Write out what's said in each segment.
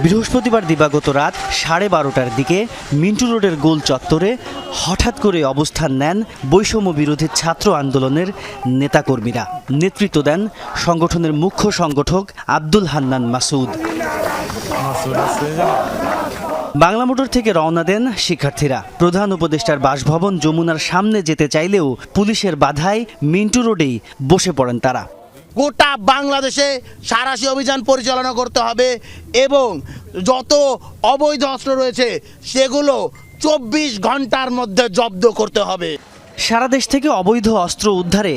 বৃহস্পতিবার দিবাগত রাত 12:30টার দিকে মিন্টু রোডের গোল চত্বরে হঠাৎ করে অবস্থান নেন বৈষম্য বিরোধী ছাত্র আন্দোলনের নেতাকর্মীরা। নেতৃত্ব দেন সংগঠনের মুখ্য সংগঠক আব্দুল হান্নান মাসুদ। বাংলা মোটর থেকে রওনা দেন শিক্ষার্থীরা। প্রধান উপদেষ্টার বাসভবন যমুনার সামনে যেতে চাইলেও পুলিশের বাধায় মিন্টু রোডেই বসে পড়েন তারা। গোটা বাংলাদেশে সাঁড়াশি অভিযান পরিচালনা করতে হবে এবং যত অবৈধ অস্ত্র রয়েছে সেগুলো 24 ঘন্টার মধ্যে জব্দ করতে হবে। সারা দেশ থেকে অবৈধ অস্ত্র উদ্ধারে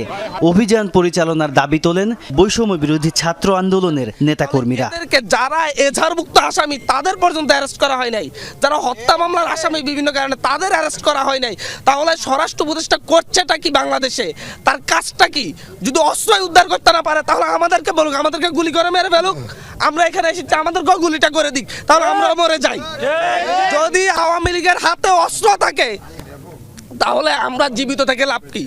অভিযান পরিচালনার দাবি তোলেন বৈষম্য বিরোধী ছাত্র আন্দোলনের নেতাকর্মীরা। যারা এজাহারভুক্ত আসামি তাদের পর্যন্ত অ্যারেস্ট করা হয় নাই, যারা হত্যা মামলার আসামি বিভিন্ন কারণে তাদের অ্যারেস্ট করা হয় নাই। তাহলে স্বরাষ্ট্র উপদেষ্টা করছেটা কি বাংলাদেশে? তার কাজটা কি? যদি অস্ত্র উদ্ধার করতে না পারে তাহলে আমাদেরকে বলুক, আমাদেরকে গুলি করে মেরে ফেলুক। আমরা এখানে এসেছি, আমাদেরকেও গুলিটা করে দিক, তাহলে আমরা মরে যাই। যদি আওয়ামী লীগের হাতে অস্ত্র থাকে তাহলে আমরা জীবিত থেকে লাভ কি?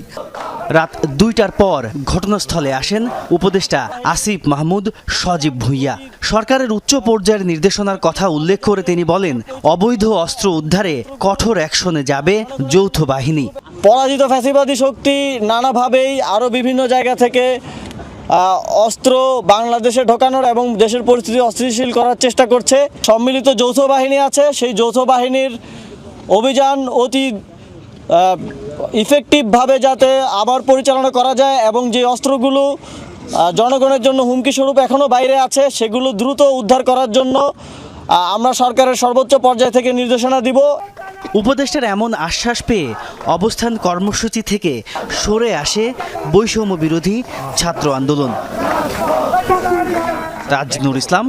রাত 2টার পর ঘটনাস্থলে আসেন উপদেষ্টা আসিফ মাহমুদ সজীব ভুঁইয়া। সরকারের উচ্চ পর্যায়ের নির্দেশনার কথা উল্লেখ করে তিনি বলেন, অবৈধ অস্ত্র উদ্ধারে কঠোর অ্যাকশনে যাবে যৌথ বাহিনী। পরাজিত ফ্যাসিবাদী শক্তি নানাভাবেই আরও বিভিন্ন জায়গা থেকে অস্ত্র বাংলাদেশে ঢোকানোর এবং দেশের পরিস্থিতি অস্থিতিশীল করার চেষ্টা করছে। সম্মিলিত যৌথ বাহিনী আছে, সেই যৌথ বাহিনীর অভিযান অতি ইফেক্টিভভাবে যাতে আবার পরিচালনা করা যায় এবং যে অস্ত্রগুলো জনগণের জন্য হুমকি স্বরূপ এখনও বাইরে আছে সেগুলো দ্রুত উদ্ধার করার জন্য আমরা সরকারের সর্বোচ্চ পর্যায় থেকে নির্দেশনা দিব। উপদেষ্টার এমন আশ্বাস পেয়ে অবস্থান কর্মসূচি থেকে সরে আসে বৈষম্য বিরোধী ছাত্র আন্দোলন। রাজনুর ইসলাম,